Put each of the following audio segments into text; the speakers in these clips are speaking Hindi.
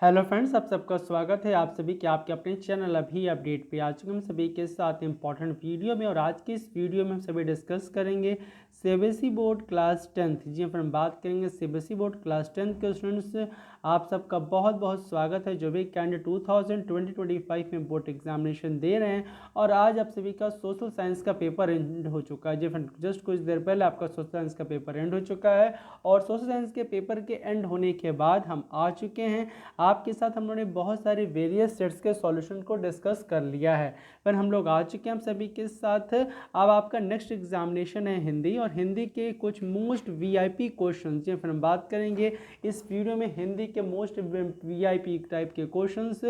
हेलो फ्रेंड्स, आप सबका स्वागत है। आप सभी के आपके अपने चैनल अभी अपडेट पे आ चुके हैं हम सभी के साथ इंपॉर्टेंट वीडियो में। और आज के इस वीडियो में हम सभी डिस्कस करेंगे सीबीएसई बोर्ड क्लास 10th। जी फिर हम बात करेंगे सीबीएसई बोर्ड क्लास 10th के स्टूडेंट्स। आप सबका बहुत बहुत स्वागत है जो भी कैंडिडेट 2020-25 में बोर्ड एग्जामिनेशन दे रहे हैं। और आज आप सभी का सोशल साइंस का पेपर एंड हो चुका है। जी फ्रेंड, जस्ट कुछ देर पहले आपका सोशल साइंस का पेपर एंड हो चुका है। और सोशल साइंस के पेपर के एंड होने के बाद हम आ चुके हैं आपके साथ। हम लोगों ने बहुत सारे वेरियस सेट्स के सॉल्यूशन को डिस्कस कर लिया है। पर हम लोग आ चुके हैं हम सभी के साथ। अब आपका नेक्स्ट एग्जामिनेशन है हिंदी, और हिंदी के कुछ मोस्ट वीआईपी क्वेश्चन जी फिर हम बात करेंगे इस वीडियो में। हिंदी के मोस्ट वीआईपी टाइप के क्वेश्चंस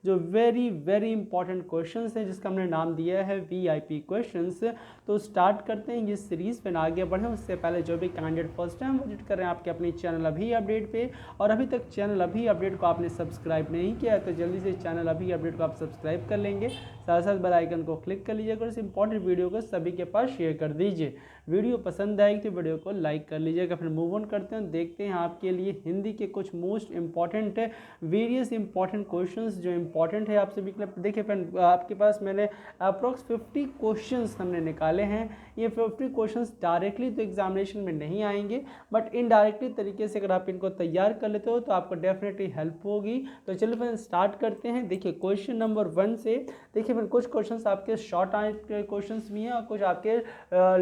जो वेरी वेरी इंपॉर्टेंट क्वेश्चंस हैं, जिसका हमने नाम दिया है वीआईपी क्वेश्चंस। तो स्टार्ट करते हैं ये सीरीज पर। आगे बढ़ें उससे पहले जो भी कैंडिडेट फर्स्ट टाइम विजिट कर रहे हैं आपके अपने चैनल अभी अपडेट पे, और अभी तक चैनल अभी अपडेट को आपने सब्सक्राइब नहीं किया है तो जल्दी से चैनल अभी अपडेट को आप सब्सक्राइब कर लेंगे। साथ साथ बेल आइकन को क्लिक कर लीजिएगा और इस इंपॉर्टेंट वीडियो को सभी के पास शेयर कर दीजिए। वीडियो पसंद आएगी तो वीडियो को लाइक कर लीजिएगा। फिर मूव ऑन करते हैं, देखते हैं आपके लिए हिंदी के कुछ most important various important questions जो इंपॉर्टेंट है आप सभी के लिए। देखिए फ्रेंड, आपके पास मैंने अप्रोक्स 50 क्वेश्चंस हमने निकाले हैं। ये 50 क्वेश्चंस डायरेक्टली तो एग्जामिनेशन में नहीं आएंगे, बट इनडायरेक्टली तरीके से अगर आप इनको तैयार कर लेते हो तो आपको डेफिनेटली हेल्प होगी। तो चलिए फिर स्टार्ट करते हैं। देखिए क्वेश्चन नंबर 1 से देखिए फिर कुछ क्वेश्चंस आपके शॉर्ट टाइप के क्वेश्चंस भी हैं और कुछ आपके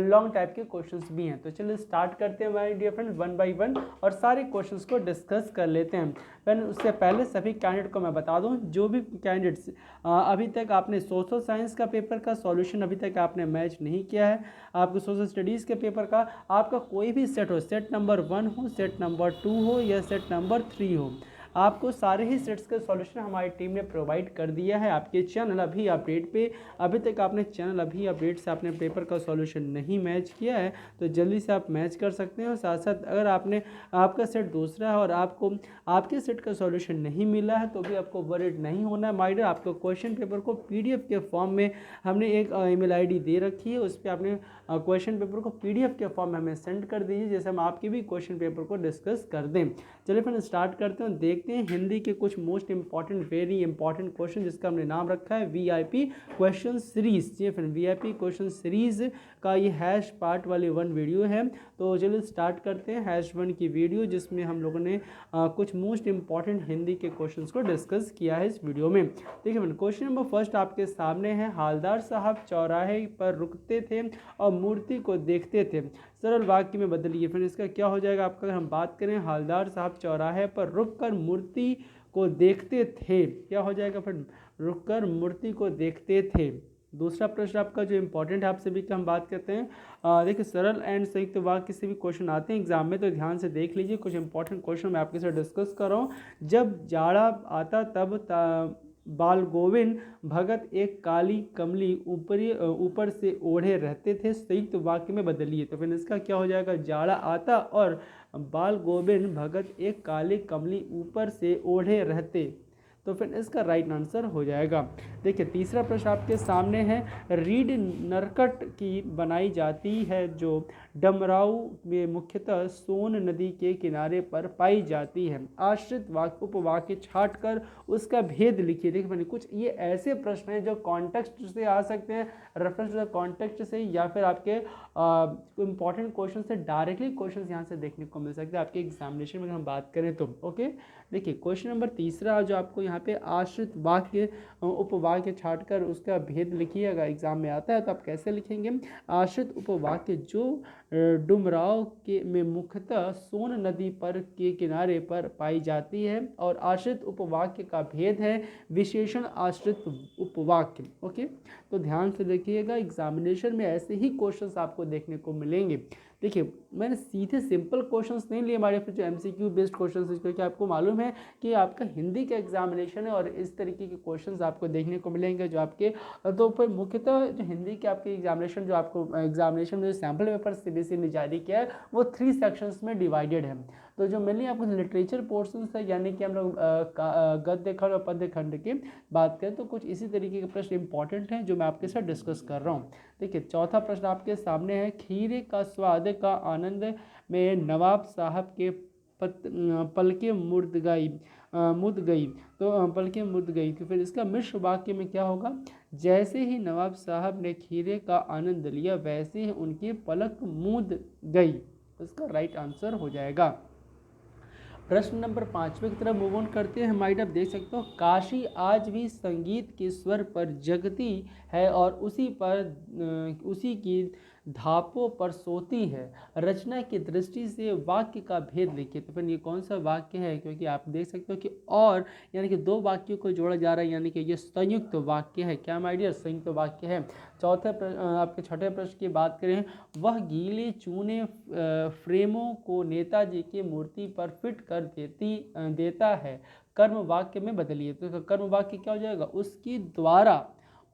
लॉन्ग टाइप के क्वेश्चंस भी हैं। तो चलिए स्टार्ट करते हैं my dear friend one by one और सारे क्वेश्चंस को डिस्कस कर लेते हैं। फिर उससे पहले सभी कैंडिडेट को मैं बता दूं, जो भी कैंडिडेट्स अभी तक आपने सोशल साइंस का पेपर का सॉल्यूशन अभी तक आपने मैच नहीं किया है, आपको सोशल स्टडीज़ के पेपर का आपका कोई भी सेट हो, सेट नंबर 1 हो, सेट नंबर 2 हो या सेट नंबर 3 हो, आपको सारे ही सेट्स के सॉल्यूशन हमारी टीम ने प्रोवाइड कर दिया है आपके चैनल अभी अपडेट पे। अभी तक आपने चैनल अभी अपडेट से आपने पेपर का सॉल्यूशन नहीं मैच किया है तो जल्दी से आप मैच कर सकते हैं। और साथ साथ अगर आपने आपका सेट दूसरा है और आपको आपके सेट का सॉल्यूशन नहीं मिला है तो भी आपको वरीड नहीं होना है माइडर। आपको क्वेश्चन पेपर को पीडीएफ के फॉर्म में हमने एक ईमेल आईडी दे रखी है, उस पर आपने क्वेश्चन पेपर को पीडीएफ के फॉर्म में हमें सेंड कर दीजिए, जैसे हम आपके भी क्वेश्चन पेपर को डिस्कस कर दें। चलिए फिर स्टार्ट करते हैं, देखते हैं हिंदी के कुछ most important very important question जिसका हमने नाम रखा है वीआईपी क्वेश्चन सीरीज। जी फिर वीआईपी क्वेश्चन सीरीज का ये हैश पार्ट वाली 1 वीडियो है। तो चलिए स्टार्ट करते हैं हैश 1 की वीडियो, जिसमें हम लोगों ने कुछ मोस्ट इंपॉर्टेंट हिंदी के क्वेश्चंस को डिस्कस किया है इस वीडियो में। देखिए मैंने क्वेश्चन नंबर फर्स्ट आपके सामने है। हालदार साहब चौराहे पर रुकते थे और मूर्ति को देखते थे, सरल वाक्य में बदलिए। फिर इसका क्या हो जाएगा आपका, अगर हम बात करें हालदार साहब चौराहे पर रुककर मूर्ति को देखते थे, क्या हो जाएगा फिर, रुककर मूर्ति को देखते थे। दूसरा प्रश्न आपका जो इंपॉर्टेंट है आप सभी का हम बात करते हैं। देखिए सरल एंड संयुक्त वाक्य से भी क्वेश्चन आते हैं एग्जाम में, तो ध्यान से देख लीजिए। कुछ इंपॉर्टेंट क्वेश्चन मैं आपके साथ डिस्कस कर रहा हूँ। जब जाड़ा आता तब बाल गोविंद भगत एक काली कमली ऊपर से ओढ़े रहते थे, संयुक्त वाक्य में बदलिए। तो फिर इसका क्या हो जाएगा, जाड़ा आता और बाल गोविंद भगत एक काली कमली ऊपर से ओढ़े रहते, तो फिर इसका राइट आंसर हो जाएगा। देखिए तीसरा प्रश्न आपके सामने है। रीड नरकट की बनाई जाती है जो डमराऊ में मुख्यतः सोन नदी के किनारे पर पाई जाती है, आश्रित वाक्य उपवाक्य छाट कर उसका भेद लिखिए। देखिए मैंने कुछ ये ऐसे प्रश्न हैं जो कॉन्टेक्स्ट से आ सकते हैं, रेफरेंस टू द कॉन्टेक्स्ट से, या फिर आपके इंपॉर्टेंट क्वेश्चन से डायरेक्टली क्वेश्चन यहाँ से देखने को मिल सकते हैं आपके एग्जामिनेशन में अगर हम बात करें तो। ओके देखिए क्वेश्चन नंबर तीसरा जो आपको यहाँ पे आश्रित वाक्य उपवाक्य छाटकर उसका भेद लिखिएगा एग्जाम में आता है, तो आप कैसे लिखेंगे, आश्रित उपवाक्य जो डुमराव के में मुख्यतः सोन नदी पर के किनारे पर पाई जाती है, और आश्रित उपवाक्य का भेद है विशेषण आश्रित उपवाक्य। ओके तो ध्यान से देखिएगा, एग्जामिनेशन में ऐसे ही क्वेश्चंस आपको देखने को मिलेंगे। देखिए मैंने सीधे सिंपल क्वेश्चंस नहीं लिए हमारे जो एमसीक्यू बेस्ड क्वेश्चंस, क्योंकि आपको मालूम है कि आपका हिंदी का एग्जामिनेशन है और इस तरीके के क्वेश्चंस आपको देखने को मिलेंगे जो आपके, तो फिर मुख्यतः जो हिंदी के आपके एग्जामिनेशन जो आपको एग्जामिनेशन में जो सैम्पल पेपर सीबीएसई ने जारी किया है वो 3 सेक्शंस में डिवाइडेड है। तो जो मेनली आपको लिटरेचर पोर्शन है, यानी कि हम लोग गद्य खंड और पद्य खंड की बात करें तो कुछ इसी तरीके के प्रश्न इंपॉर्टेंट हैं जो मैं आपके साथ डिस्कस कर रहा हूँ। देखिए चौथा प्रश्न आपके सामने है। खीरे का स्वाद का आनंद में नवाब साहब के पलके मुद गई तो पलके मुद गई। तो फिर इसका मिश्र वाक्य में क्या होगा, जैसे ही नवाब साहब ने खीरे का आनंद लिया वैसे ही उनकी पलक मूद गई। इसका राइट आंसर हो जाएगा। प्रश्न नंबर 5वें की तरफ मूव ऑन करते हैं। माइड आप देख सकते हो, काशी आज भी संगीत के स्वर पर जगती है और उसी की धापों पर सोती है। रचना की दृष्टि से वाक्य का भेद लिखिए। तो फिर ये कौन सा वाक्य है, क्योंकि आप देख सकते हो कि और यानी कि दो वाक्यों को जोड़ा जा रहा है, यानी कि ये संयुक्त वाक्य है। क्या माय डियर, संयुक्त वाक्य है। आपके छठे प्रश्न की बात करें, वह गीले चूने फ्रेमों को नेताजी की मूर्ति पर फिट कर देता है, कर्म वाक्य में बदलिए। तो कर्म वाक्य क्या हो जाएगा,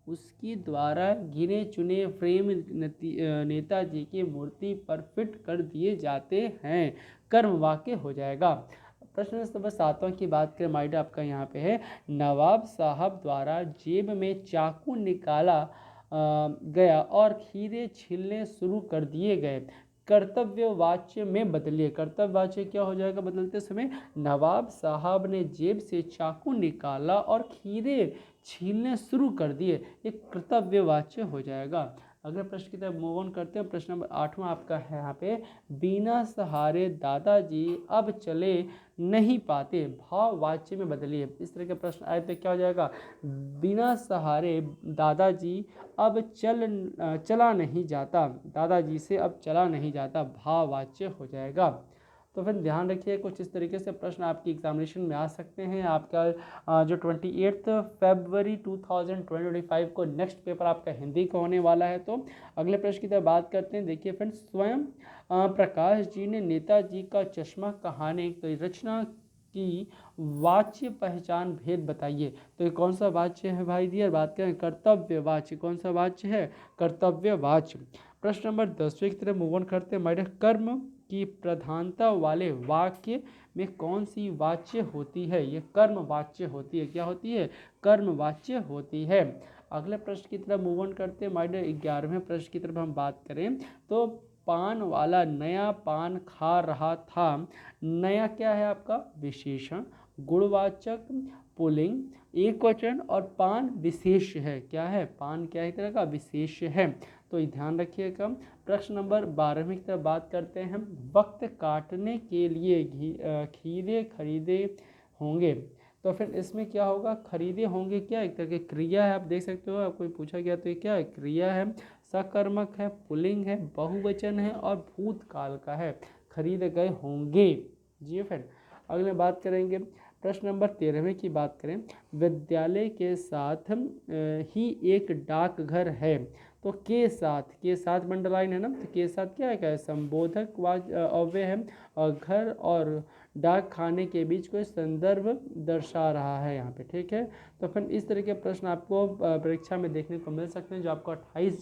उसकी द्वारा गिने चुने फ्रेम नेताजी की मूर्ति पर फिट कर दिए जाते हैं, कर्म वाक्य हो जाएगा। प्रश्न नंबर 7वां की बात करें माइड, आपका यहाँ पे है, नवाब साहब द्वारा जेब में चाकू निकाला गया और खीरे छीलने शुरू कर दिए गए, कर्तव्यवाच्य में बदलिए। कर्तव्यवाच्य क्या हो जाएगा बदलते समय, नवाब साहब ने जेब से चाकू निकाला और खीरे छीलने शुरू कर दिए, ये कर्तव्यवाच्य हो जाएगा। अगले प्रश्न की तरफ मूव ऑन करते हैं। प्रश्न नंबर 8वां आपका है यहाँ पे, बिना सहारे दादाजी अब चले नहीं पाते, भाववाच्य में बदलिए। इस तरह के प्रश्न आए तो क्या हो जाएगा, बिना सहारे दादाजी अब चला नहीं जाता, दादाजी से अब चला नहीं जाता, भाववाच्य हो जाएगा। तो फिर ध्यान रखिए, कुछ इस तरीके से प्रश्न आपकी एग्जामिनेशन में आ सकते हैं। आपका जो 28 फरवरी 2025 को नेक्स्ट पेपर आपका हिंदी का होने वाला है। तो अगले प्रश्न की तरफ बात करते हैं। देखिए फ्रेंड्स, स्वयं प्रकाश जी ने नेताजी का चश्मा कहानी की रचना की वाच्य पहचान भेद बताइए। तो ये कौन सा वाच्य है भाई डियर, बात करें कर्तव्य वाच्य। कौन सा वाच्य है, कर्तव्य वाच्य। प्रश्न नंबर 10वें की तरफ मूव ऑन करते हैं। माय डियर, कर्म की प्रधानता वाले वाक्य में कौन सी वाच्य होती है, ये कर्म वाच्य होती है। क्या होती है, कर्म वाच्य होती है। अगले प्रश्न की तरफ मूव ऑन करते हैं। माय डियर 11वें प्रश्न की तरफ हम बात करें तो, पान वाला नया पान खा रहा था, नया क्या है आपका, विशेषण, गुणवाचक, पुल्लिंग, एक वचन, और पान विशेष है। क्या है, पान क्या है, तरह का विशेष है। तो ये ध्यान रखिएगा। प्रश्न नंबर 12वें की तरफ बात करते हैं। वक्त काटने के लिए खीरे खरीदे होंगे। तो फिर इसमें क्या होगा, खरीदे होंगे क्या, एक तरह की क्रिया है। आप देख सकते हो, आपको पूछा गया तो ये क्या है, क्रिया है, सकर्मक है, पुल्लिंग है, बहुवचन है और भूतकाल का है, खरीद गए होंगे। जी फ्रेंड, अगले बात करेंगे। प्रश्न नंबर 13वें की बात करें, विद्यालय के साथ ही एक डाकघर है। तो के साथ मंडलाइन है ना, तो के साथ क्या है, संबोधक अव्यय है, और घर और डाक खाने के बीच कोई संदर्भ दर्शा रहा है यहाँ पे। ठीक है, तो फिर इस तरह के प्रश्न आपको परीक्षा में देखने को मिल सकते हैं, जो आपको 28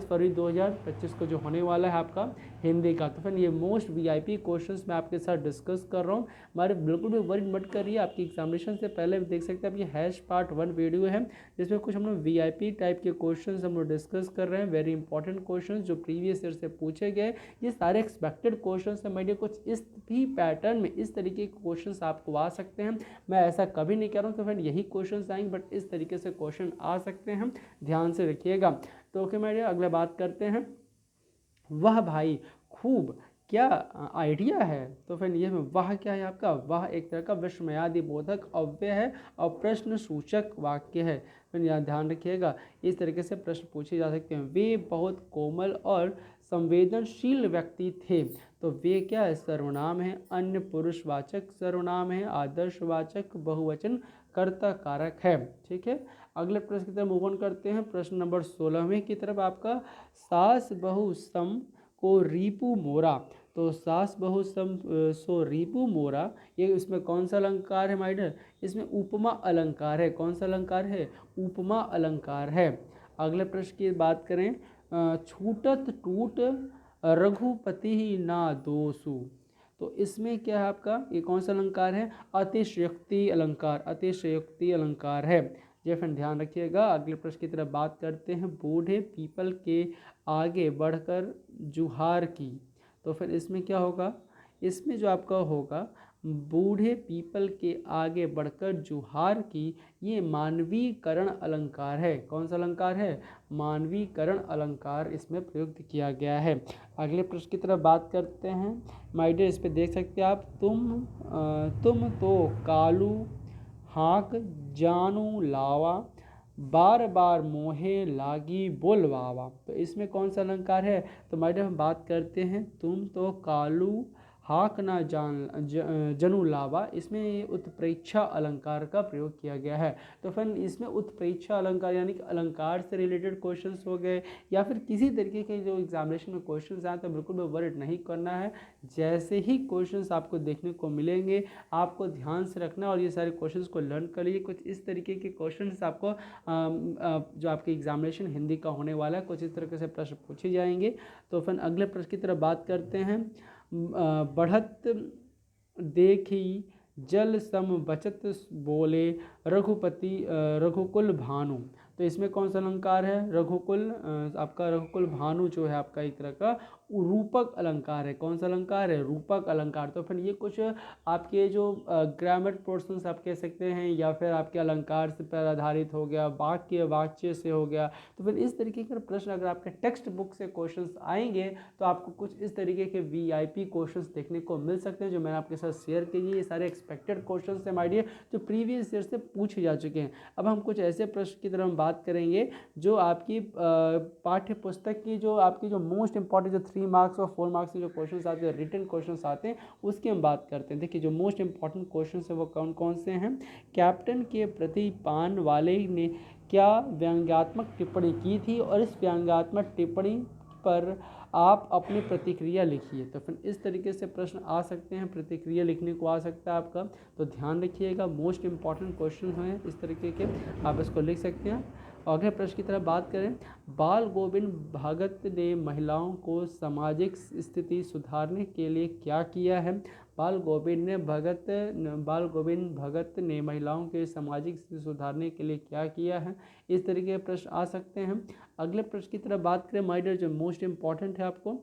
फरवरी 2025 को जो होने वाला है आपका हिंदी का। तो फिर ये मोस्ट VIP क्वेश्चंस मैं आपके साथ डिस्कस कर रहा हूँ। हमारे बिल्कुल भी वरी मत करिए, आपकी एग्जामिनेशन से पहले देख सकते हैं आप, ये पार्ट 1 वीडियो है, जिसमें कुछ हम लोग VIP टाइप के क्वेश्चंस हम लोग डिस्कस कर रहे हैं। वेरी इंपॉर्टेंट क्वेश्चंस जो प्रीवियस ईयर से पूछे गए, ये सारे एक्सपेक्टेड क्वेश्चंस हैं। मेरे कुछ इस भी पैटर्न में इस तरीके के क्वेश्चंस आपको आ सकते हैं, मैं ऐसा कभी नहीं कह रहा हूँ कि फ्रेंड यही क्वेश्चंस आएंगे, बट इस तरीके से क्वेश्चन आ सकते हैं, ध्यान से रखिएगा। तो ओके मेरे अगले बात करते हैं। वह भाई खूब क्या आइडिया है। तो फिर ये वह क्या है आपका, वह एक तरह का विस्मयादि बोधक अव्यय है और प्रश्न सूचक वाक्य है। फिर यहाँ ध्यान रखिएगा, इस तरीके से प्रश्न पूछे जा सकते हैं। वे बहुत कोमल और संवेदनशील व्यक्ति थे। तो वे क्या है, सर्वनाम है, अन्य पुरुषवाचक सर्वनाम है, आदर्शवाचक बहुवचन कर्ता कारक है। ठीक है, अगले प्रश्न की तरफ मूव ऑन करते हैं। प्रश्न नंबर 16वें की तरफ आपका, सास बहु सम को रिपु मोरा। तो सास बहु सम सो रिपु मोरा, ये इसमें कौन सा अलंकार है माइडर, इसमें उपमा अलंकार है। कौन सा अलंकार है, उपमा अलंकार है। अगले प्रश्न की बात करें, छूटत टूट रघुपति ही ना दोषु। तो इसमें क्या है आपका, ये कौन सा अलंकार है, अतिशयोक्ति अलंकार, अतिशयोक्ति अलंकार है। ये फिर ध्यान रखिएगा। अगले प्रश्न की तरफ बात करते हैं। बूढ़े पीपल के आगे बढ़कर जुहार की। तो फिर इसमें क्या होगा, इसमें जो आपका होगा बूढ़े पीपल के आगे बढ़कर जुहार की, ये मानवीकरण अलंकार है। कौन सा अलंकार है? मानवीकरण अलंकार इसमें प्रयुक्त किया गया है। अगले प्रश्न की तरफ बात करते हैं माय डियर। इस पे देख सकते हैं आप, तुम तो कालू हाँक जानू लावा, बार बार मोहे लागी बोलवावा। तो इसमें कौन सा अलंकार है? तो माय डियर हम बात करते हैं तुम तो कालू हाक ना जनू लावा, इसमें उत्प्रेक्षा अलंकार का प्रयोग किया गया है। तो फ्रेंड इसमें उत्प्रेक्षा अलंकार यानी कि अलंकार से रिलेटेड क्वेश्चंस हो गए या फिर किसी तरीके के जो एग्जामिनेशन में क्वेश्चंस आए तो बिल्कुल भी वर्ड नहीं करना है। जैसे ही क्वेश्चंस आपको देखने को मिलेंगे आपको ध्यान से रखना और ये सारे क्वेश्चंस को लर्न कर लीजिए। कुछ इस तरीके के क्वेश्चंस आपको जो आपके एग्जामिनेशन हिंदी का होने वाला है कुछ इस तरीके से प्रश्न पूछे जाएंगे। तो फ्रेंड अगले प्रश्न की तरफ बात करते हैं। बढ़त देखी जल सम बचत बोले रघुपति रघुकुल भानु। तो इसमें कौन सा अलंकार है? रघुकुल, आपका रघुकुल भानु जो है आपका एक तरह का रूपक अलंकार है। कौन सा अलंकार है? रूपक अलंकार। तो फिर ये कुछ आपके जो ग्रामर पोर्शंस आप कह सकते हैं या फिर आपके अलंकार से पर आधारित हो गया, वाक्य से हो गया। तो फिर इस तरीके के प्रश्न अगर आपके टेक्स्ट बुक से क्वेश्चंस आएंगे तो आपको कुछ इस तरीके के VIP क्वेश्चंस देखने को मिल सकते हैं जो मैंने आपके साथ शेयर किए। ये सारे एक्सपेक्टेड क्वेश्चंस हैं माय डियर जो प्रीवियस ईयर से पूछे जा चुके हैं। अब हम कुछ ऐसे प्रश्न की तरफ हम बात करेंगे जो आपकी पाठ्य पुस्तक की जो आपकी जो मोस्ट इंपॉर्टेंट जो 3 मार्क्स और 4 मार्क्स के जो क्वेश्चंस आते हैं, रिटन क्वेश्चंस आते हैं, उसकी हम बात करते हैं। देखिए जो मोस्ट इंपॉर्टेंट क्वेश्चंस है वो कौन कौन से हैं। कैप्टन के प्रति पान वाले ने क्या व्यंग्यात्मक टिप्पणी की थी और इस व्यंग्यात्मक टिप्पणी पर आप अपनी प्रतिक्रिया लिखिए। तो फिर इस तरीके से प्रश्न आ सकते हैं, प्रतिक्रिया लिखने को आ सकता है आपका, तो ध्यान रखिएगा। मोस्ट इंपॉर्टेंट क्वेश्चन हैं इस तरीके के, आप इसको लिख सकते हैं। अगले प्रश्न की तरफ बात करें। बाल गोविंद भगत ने महिलाओं को सामाजिक स्थिति सुधारने के लिए क्या किया है? बाल गोविंद भगत ने महिलाओं के सामाजिक स्थिति सुधारने के लिए क्या किया है? इस तरीके के प्रश्न आ सकते हैं। अगले प्रश्न की तरफ बात करें माय डियर जो मोस्ट इंपॉर्टेंट है, आपको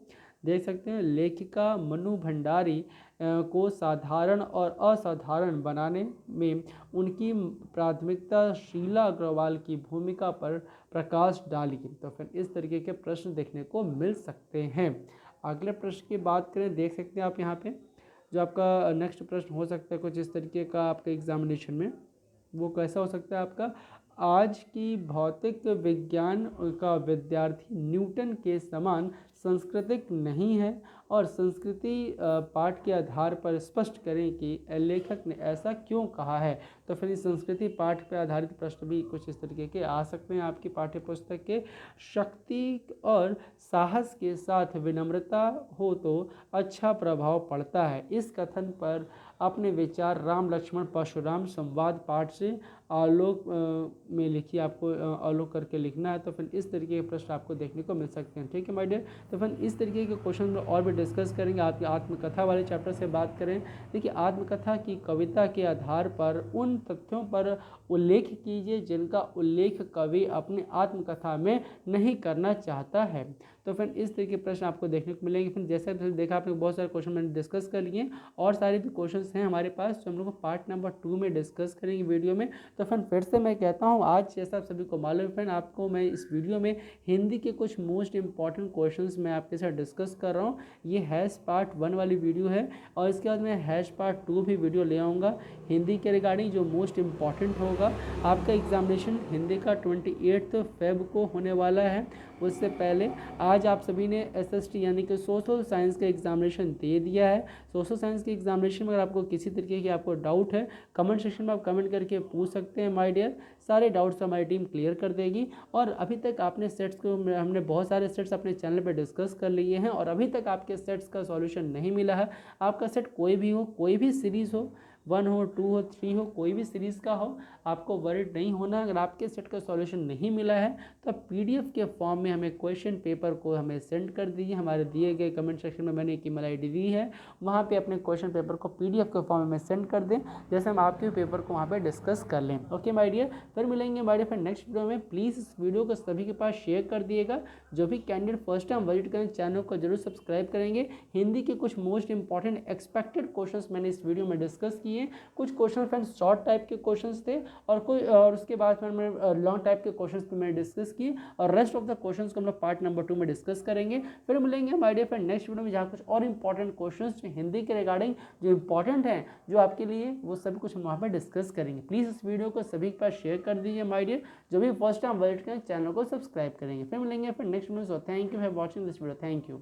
देख सकते हैं। लेखिका मनु भंडारी को साधारण और असाधारण बनाने में उनकी प्राथमिकता शीला अग्रवाल की भूमिका पर प्रकाश डालिए। तो फिर इस तरीके के प्रश्न देखने को मिल सकते हैं। अगले प्रश्न की बात करें, देख सकते हैं आप यहाँ पे जो आपका नेक्स्ट प्रश्न हो सकता है कुछ इस तरीके का आपके एग्जामिनेशन में, वो कैसा हो सकता है आपका। आज की भौतिक विज्ञान का विद्यार्थी न्यूटन के समान सांस्कृतिक नहीं है और संस्कृति पाठ के आधार पर स्पष्ट करें कि लेखक ने ऐसा क्यों कहा है। तो फिर इस संस्कृति पाठ पर आधारित प्रश्न भी कुछ इस तरीके के आ सकते हैं आपकी पाठ्य पुस्तक के। शक्ति और साहस के साथ विनम्रता हो तो अच्छा प्रभाव पड़ता है। इस कथन पर अपने विचार राम लक्ष्मण परशुराम संवाद पाठ से आलोक में लिखिए, आपको आलोक करके लिखना है। तो फिर इस तरीके के प्रश्न आपको देखने को मिल सकते हैं। ठीक है माय डियर, तो फिर इस तरीके के क्वेश्चन में और भी डिस्कस करेंगे। आपकी आत्मकथा वाले चैप्टर से बात करें, देखिए आत्मकथा की कविता के आधार पर उन तथ्यों पर उल्लेख कीजिए जिनका उल्लेख कवि अपनी आत्मकथा में नहीं करना चाहता है। तो फिर इस तरीके के प्रश्न आपको देखने को मिलेंगे। फिर जैसे देखा आपने बहुत सारे क्वेश्चन मैंने डिस्कस कर लिए और सारे भी क्वेश्चंस हैं हमारे पास जो हम लोग पार्ट नंबर 2 में डिस्कस करेंगे वीडियो में। तो फिर से मैं कहता हूँ आज जैसा आप सभी को मालूम है आपको मैं इस वीडियो में हिंदी के कुछ मोस्ट इंपॉर्टेंट क्वेश्चंस मैं आपके साथ डिस्कस कर रहा हूँ। ये हैश पार्ट 1 वाली वीडियो है और इसके बाद मैं हैश पार्ट 2 भी वीडियो ले आऊँगा हिंदी के रिगार्डिंग जो मोस्ट इंपॉर्टेंट होगा। आपका एग्जामिनेशन हिंदी का 28 फेब को होने वाला है। उससे पहले आज आप सभी ने SST यानी कि सोशल साइंस का एग्जामिनेशन दे दिया है। सोशल साइंस के एग्जामिनेशन में अगर आपको किसी तरीके की आपको डाउट है कमेंट सेक्शन में आप कमेंट करके पूछ सकते हैं माय डियर। सारे डाउट्स हमारी टीम क्लियर कर देगी। और अभी तक आपने सेट्स को हमने बहुत सारे सेट्स अपने चैनल पर डिस्कस कर लिए हैं और अभी तक आपके सेट्स का सॉल्यूशन नहीं मिला है। आपका सेट कोई भी हो, कोई भी सीरीज़ हो, 1 हो, 2 हो, 3 हो, कोई भी सीरीज़ का हो, आपको वरीड नहीं होना। अगर आपके सेट का सॉल्यूशन नहीं मिला है तो आप PDF के फॉर्म में हमें क्वेश्चन पेपर को हमें सेंड कर दीजिए। हमारे दिए गए कमेंट सेक्शन में मैंने एक ईमेल ID दी है, वहाँ पे अपने क्वेश्चन पेपर को PDF के फॉर्म में सेंड कर दें, जैसे हम आपके पेपर को वहाँ पे डिस्कस कर लें। ओके माय डियर, फिर मिलेंगे माय डियर नेक्स्ट वीडियो में। प्लीज़ इस वीडियो को सभी के पास शेयर कर दिएगा। जो भी कैंडिडेट फर्स्ट टाइम विजिट करें चैनल को जरूर सब्सक्राइब करेंगे। हिंदी के कुछ मोस्ट इंपॉर्टेंट एक्सपेक्टेड क्वेश्चंस मैंने इस वीडियो में डिस्कस किए। कुछ क्वेश्चन फ्रेंड्स शॉर्ट टाइप के क्वेश्चंस थे और उसके बाद फिर मैं लॉन्ग टाइप के क्वेश्चंस पे मैंने डिस्कस किए, और रेस्ट ऑफ द क्वेश्चंस को हम लोग पार्ट नंबर 2 में डिस्कस करेंगे। फिर मिलेंगे my dear friend next video में, जहाँ कुछ और इंपॉर्टेंट क्वेश्चंस जो हिंदी के रिगार्डिंग जो इंपॉर्टेंट हैं जो आपके लिए, वो सभी कुछ हम वहाँ पर डिस्कस करेंगे। प्लीज़ इस वीडियो को सभी के पास शेयर कर दीजिए माय डियर। जो भी फर्स्ट टाइम विजिट करें चैनल को सब्सक्राइब करेंगे। फिर मिलेंगे फिर next video. So thank you for watching this video. Thank you.